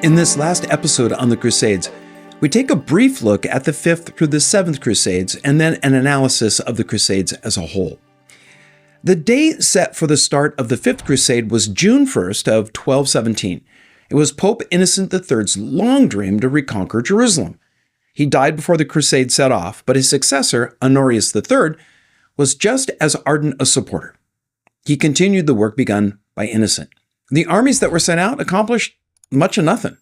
In this last episode on the Crusades, we take a brief look at the Fifth through the Seventh Crusades and then an analysis of the Crusades as a whole. The date set for the start of the Fifth Crusade was June 1st of 1217. It was Pope Innocent III's long dream to reconquer Jerusalem. He died before the crusade set off, but his successor, Honorius III, was just as ardent a supporter. He continued the work begun by Innocent. The armies that were sent out accomplished much of nothing,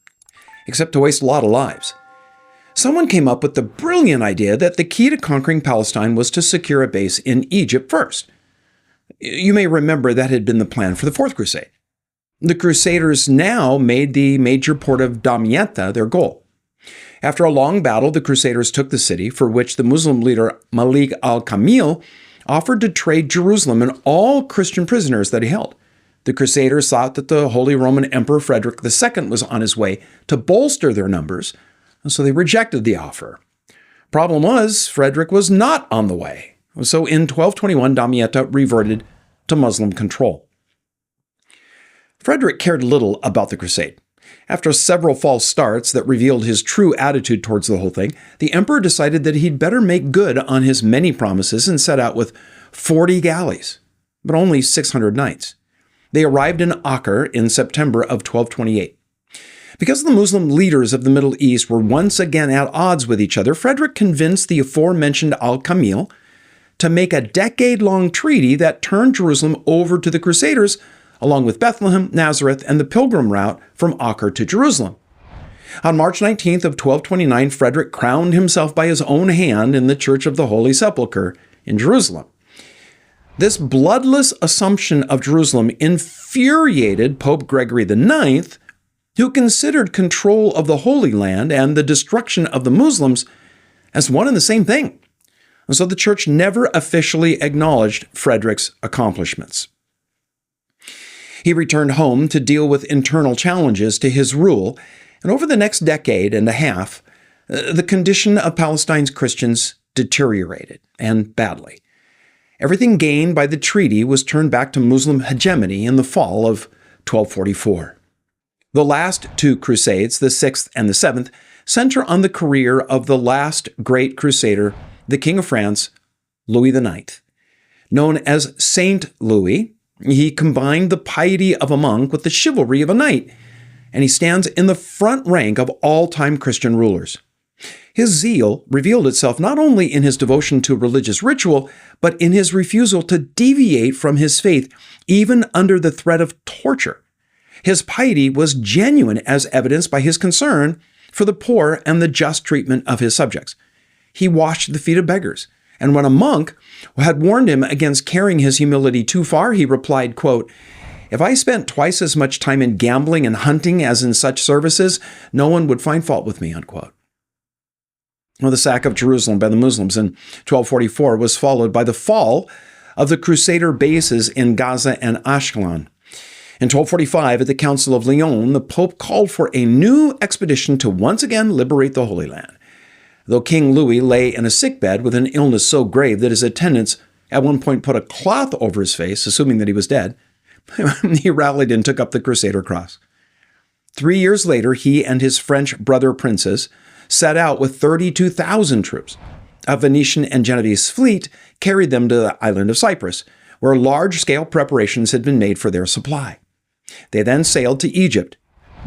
except to waste a lot of lives. Someone came up with the brilliant idea that the key to conquering Palestine was to secure a base in Egypt first. You may remember that had been the plan for the Fourth Crusade. The Crusaders now made the major port of Damietta their goal. After a long battle, the Crusaders took the city, for which the Muslim leader Malik al Kameel offered to trade Jerusalem and all Christian prisoners that he held. The Crusaders thought that the Holy Roman Emperor Frederick II was on his way to bolster their numbers, and so they rejected the offer. Problem was, Frederick was not on the way. So in 1221, Damietta reverted to Muslim control. Frederick cared little about the crusade. After several false starts that revealed his true attitude towards the whole thing, the emperor decided that he'd better make good on his many promises and set out with 40 galleys, but only 600 knights. They arrived in Acre in September of 1228. Because the Muslim leaders of the Middle East were once again at odds with each other, Frederick convinced the aforementioned al Kameel to make a decade-long treaty that turned Jerusalem over to the Crusaders, along with Bethlehem, Nazareth, and the pilgrim route from Acre to Jerusalem. On March 19th of 1229, Frederick crowned himself by his own hand in the Church of the Holy Sepulchre in Jerusalem. This bloodless assumption of Jerusalem infuriated Pope Gregory IX, who considered control of the Holy Land and the destruction of the Muslims as one and the same thing. And so the church never officially acknowledged Frederick's accomplishments. He returned home to deal with internal challenges to his rule, and over the next decade and a half, the condition of Palestine's Christians deteriorated, and badly. Everything gained by the treaty was turned back to Muslim hegemony in the fall of 1244. The last two crusades, the Sixth and the Seventh, center on the career of the last great crusader, the King of France, Louis IX. Known as Saint Louis, he combined the piety of a monk with the chivalry of a knight, and he stands in the front rank of all-time Christian rulers. His zeal revealed itself not only in his devotion to religious ritual, but in his refusal to deviate from his faith, even under the threat of torture. His piety was genuine, as evidenced by his concern for the poor and the just treatment of his subjects. He washed the feet of beggars, and when a monk had warned him against carrying his humility too far, he replied, quote, "If I spent twice as much time in gambling and hunting as in such services, no one would find fault with me," unquote. Well, the sack of Jerusalem by the Muslims in 1244 was followed by the fall of the Crusader bases in Gaza and Ashkelon. In 1245, at the Council of Lyon, the Pope called for a new expedition to once again liberate the Holy Land. Though King Louis lay in a sickbed with an illness so grave that his attendants at one point put a cloth over his face, assuming that he was dead, he rallied and took up the Crusader cross. 3 years later, he and his French brother princes set out with 32,000 troops. A Venetian and Genoese fleet carried them to the island of Cyprus, where large-scale preparations had been made for their supply. They then sailed to Egypt.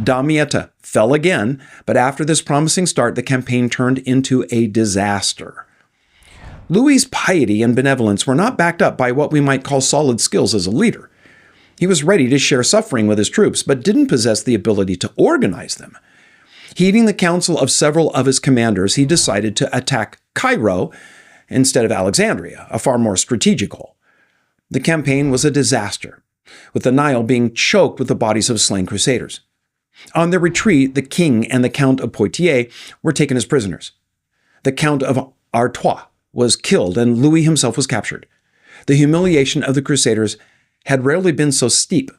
Damietta fell again, but after this promising start, the campaign turned into a disaster. Louis's piety and benevolence were not backed up by what we might call solid skills as a leader. He was ready to share suffering with his troops, but didn't possess the ability to organize them. Heeding the counsel of several of his commanders, he decided to attack Cairo instead of Alexandria, a far more strategic goal. The campaign was a disaster, with the Nile being choked with the bodies of slain crusaders. On their retreat, the king and the Count of Poitiers were taken as prisoners. The Count of Artois was killed, and Louis himself was captured. The humiliation of the Crusaders had rarely been so steep.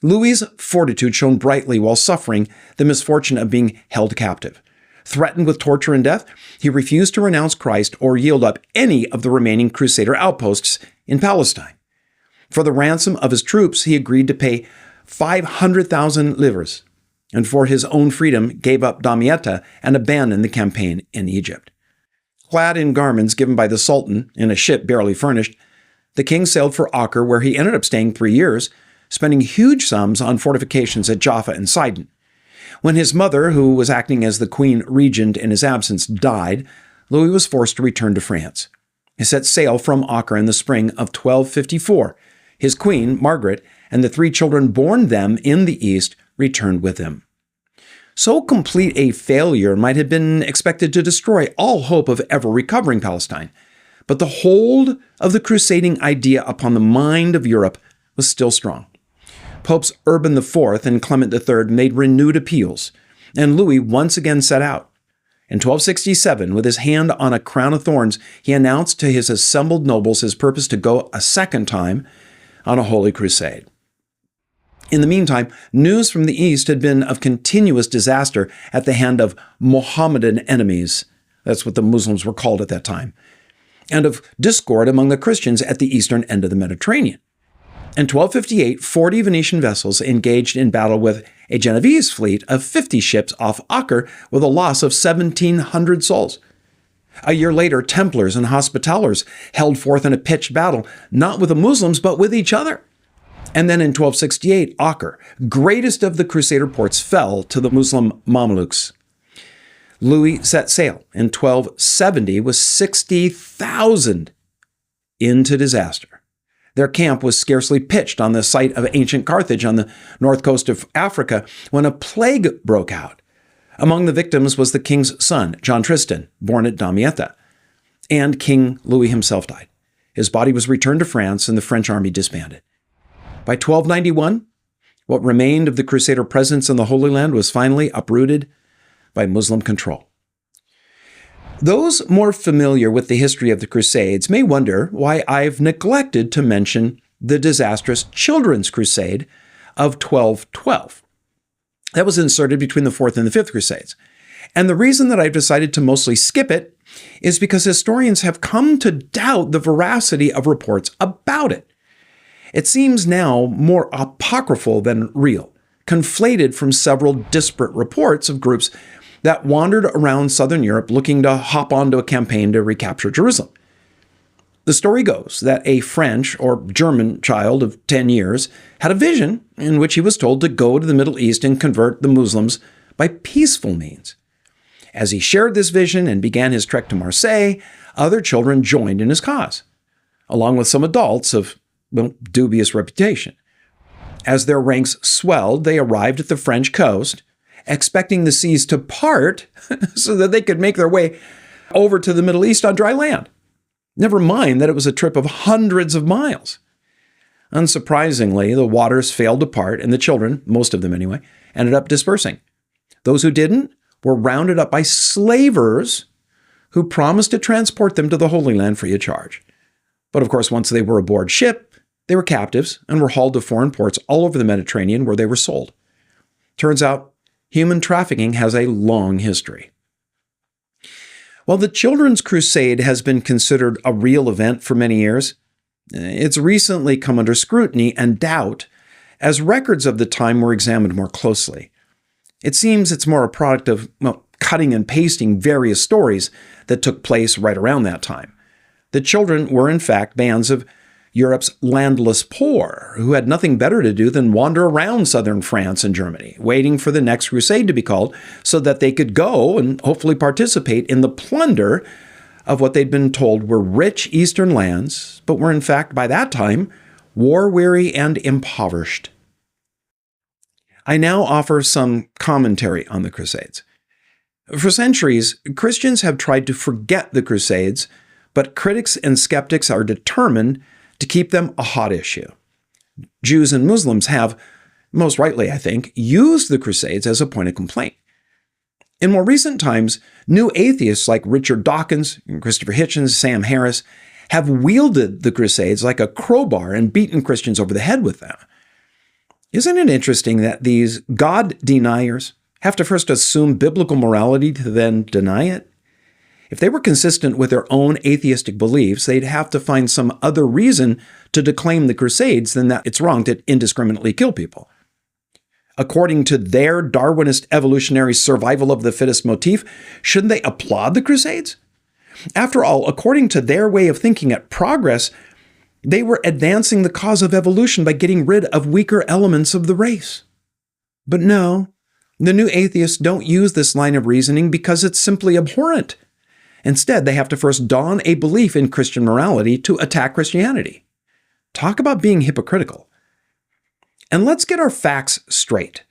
Louis's fortitude shone brightly while suffering the misfortune of being held captive. Threatened with torture and death, he refused to renounce Christ or yield up any of the remaining Crusader outposts in Palestine. For the ransom of his troops, he agreed to pay 500,000 livres, and for his own freedom gave up Damietta and abandoned the campaign in Egypt. Clad in garments given by the Sultan in a ship barely furnished, the king sailed for Acre, where he ended up staying 3 years, spending huge sums on fortifications at Jaffa and Sidon. When his mother, who was acting as the queen regent in his absence, died, Louis was forced to return to France. He set sail from Acre in the spring of 1254. His queen, Margaret, and the 3 children born them in the East returned with him. So complete a failure might have been expected to destroy all hope of ever recovering Palestine. But the hold of the crusading idea upon the mind of Europe was still strong. Popes Urban IV and Clement III made renewed appeals, and Louis once again set out. In 1267, with his hand on a crown of thorns, he announced to his assembled nobles his purpose to go a second time on a holy crusade. In the meantime, news from the East had been of continuous disaster at the hand of Mohammedan enemies. That's what the Muslims were called at that time. And of discord among the Christians at the eastern end of the Mediterranean. In 1258, 40 Venetian vessels engaged in battle with a Genoese fleet of 50 ships off Acre with a loss of 1,700 souls. A year later, Templars and Hospitallers held forth in a pitched battle, not with the Muslims, but with each other. And then in 1268, Acre, greatest of the Crusader ports, fell to the Muslim Mamelukes. Louis set sail in 1270 with 60,000 into disaster. Their camp was scarcely pitched on the site of ancient Carthage on the north coast of Africa when a plague broke out. Among the victims was the king's son, John Tristan, born at Damietta, and King Louis himself died. His body was returned to France and the French army disbanded. By 1291, what remained of the Crusader presence in the Holy Land was finally uprooted by Muslim control. Those more familiar with the history of the Crusades may wonder why I've neglected to mention the disastrous Children's Crusade of 1212. That was inserted between the Fourth and the Fifth Crusades. And the reason that I've decided to mostly skip it is because historians have come to doubt the veracity of reports about it. It seems now more apocryphal than real, conflated from several disparate reports of groups that wandered around southern Europe looking to hop onto a campaign to recapture Jerusalem. The story goes that a French or German child of 10 years had a vision in which he was told to go to the Middle East and convert the Muslims by peaceful means. As he shared this vision and began his trek to Marseille, other children joined in his cause, along with some adults of dubious reputation. As their ranks swelled, they arrived at the French coast, expecting the seas to part so that they could make their way over to the Middle East on dry land. Never mind that it was a trip of hundreds of miles. Unsurprisingly, the waters failed to part, and the children, most of them anyway, ended up dispersing. Those who didn't were rounded up by slavers who promised to transport them to the Holy Land free of charge. But of course, once they were aboard ship, they were captives and were hauled to foreign ports all over the Mediterranean where they were sold. Turns out, human trafficking has a long history. While the Children's Crusade has been considered a real event for many years, it's recently come under scrutiny and doubt as records of the time were examined more closely. It seems it's more a product of cutting and pasting various stories that took place right around that time. The children were in fact bands of Europe's landless poor, who had nothing better to do than wander around southern France and Germany, waiting for the next crusade to be called so that they could go and hopefully participate in the plunder of what they'd been told were rich eastern lands, but were in fact, by that time, war-weary and impoverished. I now offer some commentary on the Crusades. For centuries, Christians have tried to forget the Crusades, but critics and skeptics are determined to keep them a hot issue. Jews and Muslims have, most rightly I think, used the Crusades as a point of complaint. In more recent times, new atheists like Richard Dawkins, Christopher Hitchens, Sam Harris have wielded the Crusades like a crowbar and beaten Christians over the head with them. Isn't it interesting that these God deniers have to first assume biblical morality to then deny it? If they were consistent with their own atheistic beliefs, they'd have to find some other reason to declaim the Crusades than that it's wrong to indiscriminately kill people. according to their Darwinist evolutionary survival of the fittest motif, shouldn't they applaud the Crusades? After all, according to their way of thinking at progress, they were advancing the cause of evolution by getting rid of weaker elements of the race. But no, the new atheists don't use this line of reasoning because it's simply abhorrent. Instead, they have to first don a belief in Christian morality to attack Christianity. Talk about being hypocritical. And let's get our facts straight.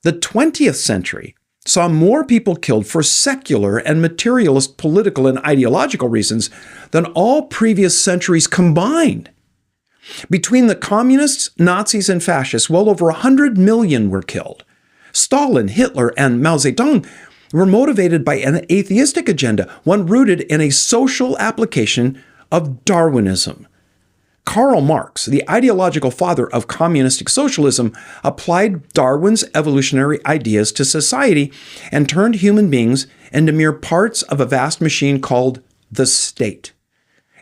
The 20th century saw more people killed for secular and materialist political and ideological reasons than all previous centuries combined. Between the communists, Nazis, and fascists, well over 100 million were killed. Stalin, Hitler, and Mao Zedong were motivated by an atheistic agenda, one rooted in a social application of Darwinism. Karl Marx, the ideological father of communistic socialism, applied Darwin's evolutionary ideas to society and turned human beings into mere parts of a vast machine called the state.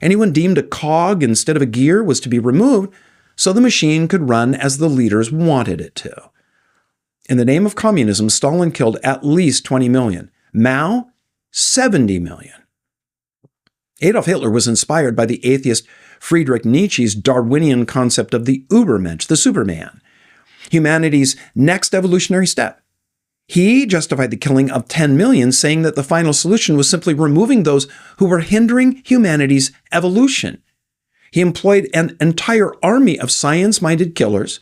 Anyone deemed a cog instead of a gear was to be removed so the machine could run as the leaders wanted it to. In the name of communism, Stalin killed at least 20 million. Mao, 70 million. Adolf Hitler was inspired by the atheist Friedrich Nietzsche's Darwinian concept of the Übermensch, the Superman, humanity's next evolutionary step. He justified the killing of 10 million, saying that the final solution was simply removing those who were hindering humanity's evolution. He employed an entire army of science-minded killers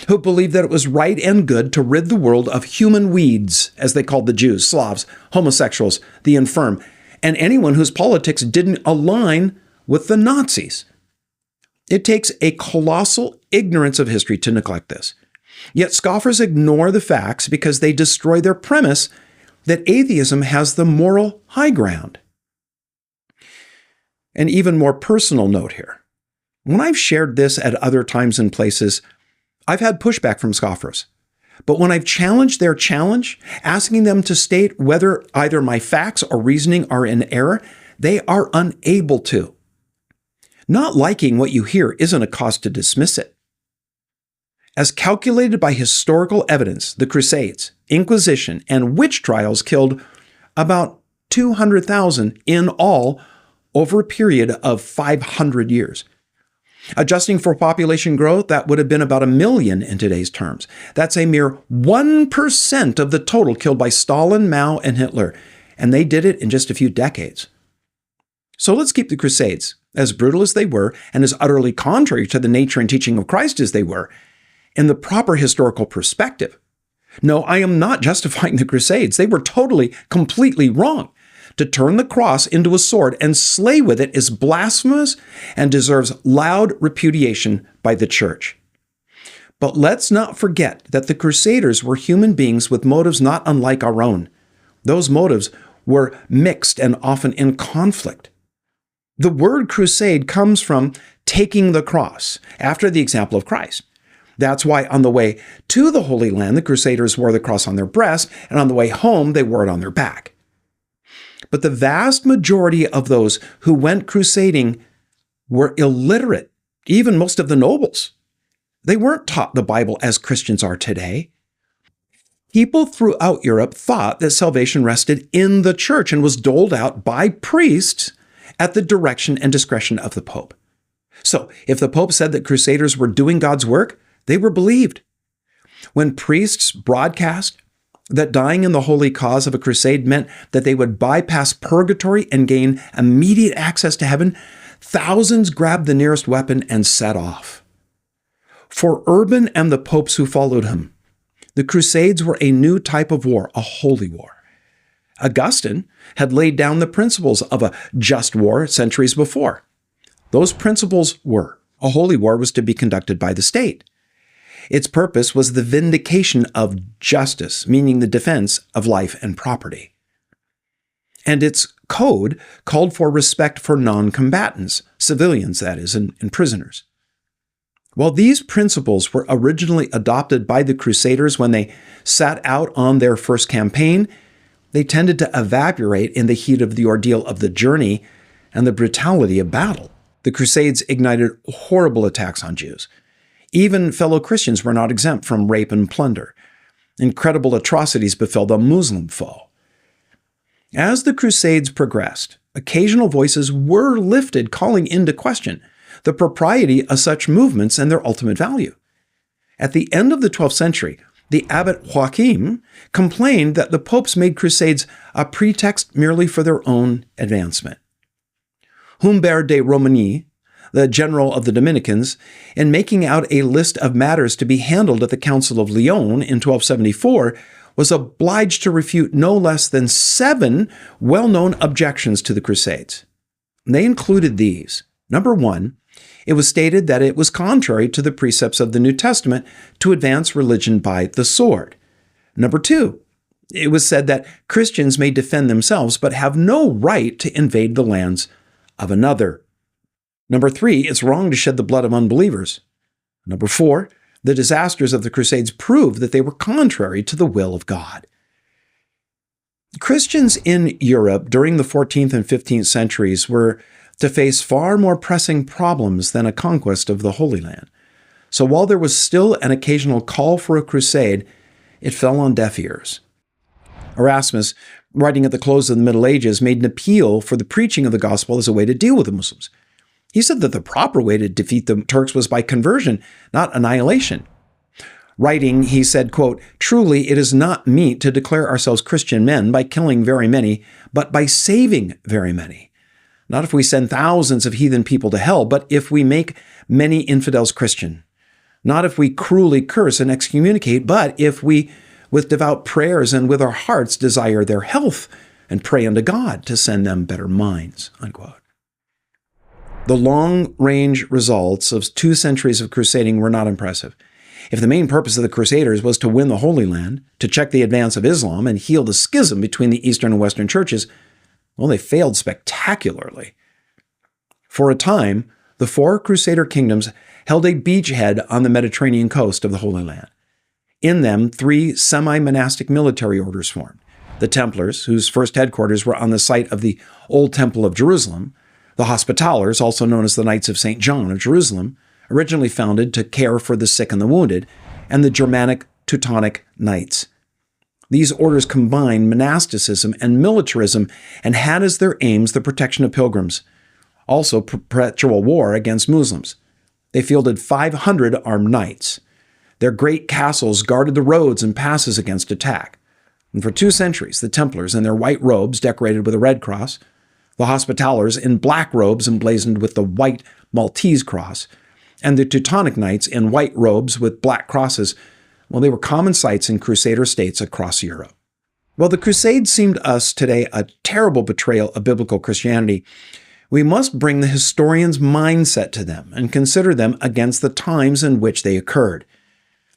who believed that it was right and good to rid the world of human weeds, as they called the Jews, Slavs, homosexuals, the infirm, and anyone whose politics didn't align with the Nazis. It takes a colossal ignorance of history to neglect this. Yet scoffers ignore the facts because they destroy their premise that atheism has the moral high ground. An even more personal note here. When I've shared this at other times and places, I've had pushback from scoffers. But when I've challenged their challenge, asking them to state whether either my facts or reasoning are in error, they are unable to. Not liking what you hear isn't a cause to dismiss it. As calculated by historical evidence, the Crusades, Inquisition, and witch trials killed about 200,000 in all over a period of 500 years. Adjusting for population growth, that would have been about 1 million in today's terms. That's a mere 1% of the total killed by Stalin, Mao, and Hitler, and they did it in just a few decades. So let's keep the Crusades, as brutal as they were, and as utterly contrary to the nature and teaching of Christ as they were, in the proper historical perspective. No, I am not justifying the Crusades. They were totally, completely wrong. To turn the cross into a sword and slay with it is blasphemous and deserves loud repudiation by the church. But let's not forget that the Crusaders were human beings with motives not unlike our own. Those motives were mixed and often in conflict. The word crusade comes from taking the cross, after the example of Christ. That's why on the way to the Holy Land, the Crusaders wore the cross on their breast, and on the way home, they wore it on their back. But the vast majority of those who went crusading were illiterate, even most of the nobles. They weren't taught the Bible as Christians are today. People throughout Europe thought that salvation rested in the church and was doled out by priests at the direction and discretion of the Pope. So, if the Pope said that crusaders were doing God's work, they were believed. When priests broadcast that dying in the holy cause of a crusade meant that they would bypass purgatory and gain immediate access to heaven, thousands grabbed the nearest weapon and set off. For Urban and the popes who followed him, the Crusades were a new type of war, a holy war. Augustine had laid down the principles of a just war centuries before. Those principles were: a holy war was to be conducted by the state. Its purpose was the vindication of justice, meaning the defense of life and property. And its code called for respect for non-combatants, civilians, that is, and prisoners. While these principles were originally adopted by the Crusaders when they set out on their first campaign, they tended to evaporate in the heat of the ordeal of the journey and the brutality of battle. The Crusades ignited horrible attacks on Jews. Even fellow Christians were not exempt from rape and plunder. Incredible atrocities befell the Muslim foe. As the Crusades progressed, occasional voices were lifted calling into question the propriety of such movements and their ultimate value. At the end of the 12th century, the abbot Joachim complained that the popes made crusades a pretext merely for their own advancement. Humbert de Romanis, the general of the Dominicans, in making out a list of matters to be handled at the Council of Lyon in 1274, was obliged to refute no less than 7 well-known objections to the Crusades. They included these. Number 1, it was stated that it was contrary to the precepts of the New Testament to advance religion by the sword. Number 2, it was said that Christians may defend themselves but have no right to invade the lands of another. Number 3, it's wrong to shed the blood of unbelievers. Number 4, the disasters of the Crusades proved that they were contrary to the will of God. Christians in Europe during the 14th and 15th centuries were to face far more pressing problems than a conquest of the Holy Land. So while there was still an occasional call for a crusade, it fell on deaf ears. Erasmus, writing at the close of the Middle Ages, made an appeal for the preaching of the gospel as a way to deal with the Muslims. He said that the proper way to defeat the Turks was by conversion, not annihilation. Writing, he said, quote, "Truly, it is not meet to declare ourselves Christian men by killing very many, but by saving very many. Not if we send thousands of heathen people to hell, but if we make many infidels Christian. Not if we cruelly curse and excommunicate, but if we, with devout prayers and with our hearts, desire their health and pray unto God to send them better minds," unquote. The long-range results of 2 centuries of crusading were not impressive. If the main purpose of the Crusaders was to win the Holy Land, to check the advance of Islam and heal the schism between the Eastern and Western churches, well, they failed spectacularly. For a time, the 4 Crusader kingdoms held a beachhead on the Mediterranean coast of the Holy Land. In them, 3 semi-monastic military orders formed. The Templars, whose first headquarters were on the site of the Old Temple of Jerusalem, the Hospitallers, also known as the Knights of St. John of Jerusalem, originally founded to care for the sick and the wounded, and the Germanic Teutonic Knights. These orders combined monasticism and militarism and had as their aims the protection of pilgrims, also perpetual war against Muslims. They fielded 500 armed knights. Their great castles guarded the roads and passes against attack. And for 2 centuries, the Templars in their white robes decorated with a red cross, the Hospitallers in black robes emblazoned with the white Maltese cross, and the Teutonic Knights in white robes with black crosses, well, they were common sights in Crusader states across Europe. While the Crusades seem to us today a terrible betrayal of biblical Christianity, we must bring the historian's mindset to them and consider them against the times in which they occurred.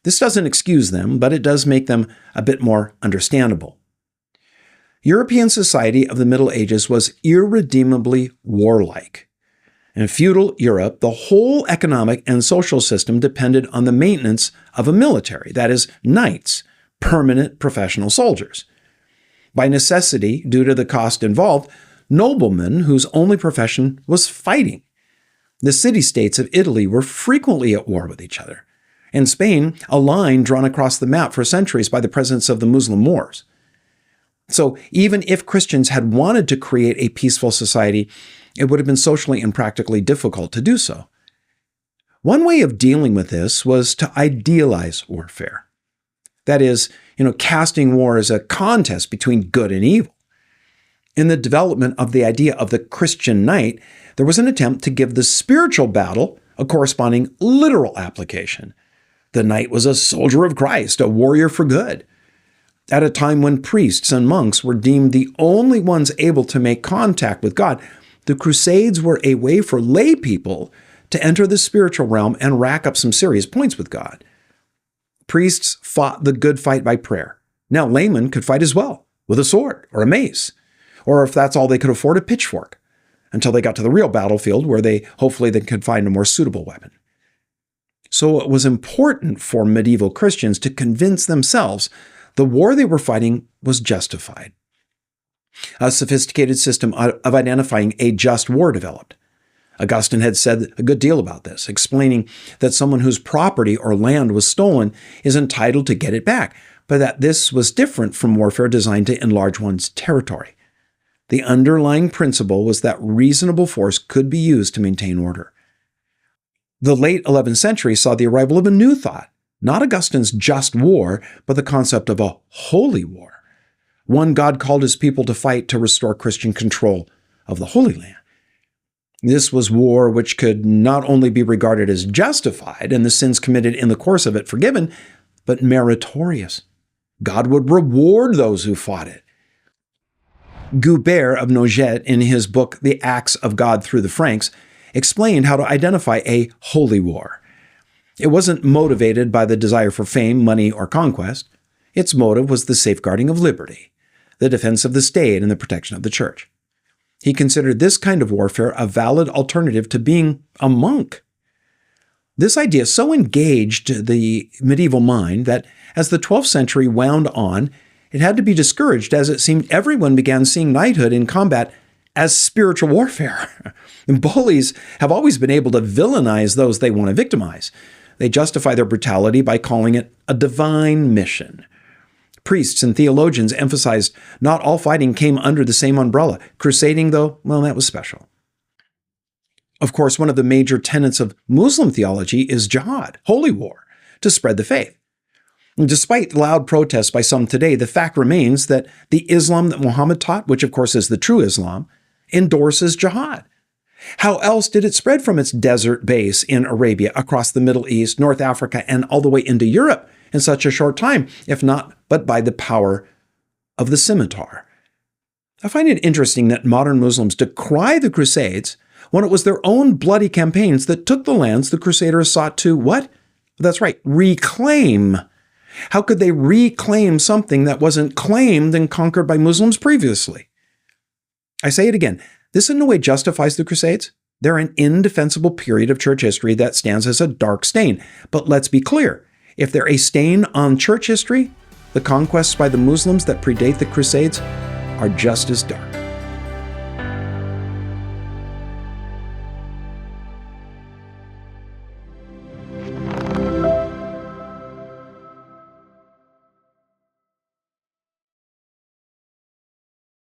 This doesn't excuse them, but it does make them a bit more understandable. European society of the Middle Ages was irredeemably warlike. In feudal Europe, the whole economic and social system depended on the maintenance of a military, that is, knights, permanent professional soldiers. By necessity, due to the cost involved, noblemen whose only profession was fighting. The city-states of Italy were frequently at war with each other. In Spain, a line drawn across the map for centuries by the presence of the Muslim Moors. So even if Christians had wanted to create a peaceful society, it would have been socially and practically difficult to do so. One way of dealing with this was to idealize warfare. That is, casting war as a contest between good and evil. In the development of the idea of the Christian knight, there was an attempt to give the spiritual battle a corresponding literal application. The knight was a soldier of Christ, a warrior for good. At a time when priests and monks were deemed the only ones able to make contact with God, the Crusades were a way for lay people to enter the spiritual realm and rack up some serious points with God. Priests fought the good fight by prayer. Now laymen could fight as well, with a sword or a mace, or if that's all they could afford, a pitchfork, until they got to the real battlefield where they could find a more suitable weapon. So it was important for medieval Christians to convince themselves the war they were fighting was justified. A sophisticated system of identifying a just war developed. Augustine had said a good deal about this, explaining that someone whose property or land was stolen is entitled to get it back, but that this was different from warfare designed to enlarge one's territory. The underlying principle was that reasonable force could be used to maintain order. The late 11th century saw the arrival of a new thought, not Augustine's just war, but the concept of a holy war, one God called his people to fight to restore Christian control of the Holy Land. This was war which could not only be regarded as justified and the sins committed in the course of it forgiven, but meritorious. God would reward those who fought it. Humbert of Romanis, in his book The Acts of God Through the Franks, explained how to identify a holy war. It wasn't motivated by the desire for fame, money, or conquest. Its motive was the safeguarding of liberty, the defense of the state, and the protection of the church. He considered this kind of warfare a valid alternative to being a monk. This idea so engaged the medieval mind that as the 12th century wound on, it had to be discouraged as it seemed everyone began seeing knighthood in combat as spiritual warfare. And bullies have always been able to villainize those they want to victimize. They justify their brutality by calling it a divine mission. Priests and theologians emphasized not all fighting came under the same umbrella. Crusading, though, well, that was special. Of course, one of the major tenets of Muslim theology is jihad, holy war, to spread the faith. And despite loud protests by some today, the fact remains that the Islam that Muhammad taught, which of course is the true Islam, endorses jihad. How else did it spread from its desert base in Arabia across the Middle East, North Africa, and all the way into Europe in such a short time, if not but by the power of the scimitar? I find it interesting that modern Muslims decry the Crusades when it was their own bloody campaigns that took the lands the Crusaders sought to, what? That's right, reclaim. How could they reclaim something that wasn't claimed and conquered by Muslims previously? I say it again, this in no way justifies the Crusades. They're an indefensible period of church history that stands as a dark stain. But let's be clear, if they're a stain on church history, the conquests by the Muslims that predate the Crusades are just as dark.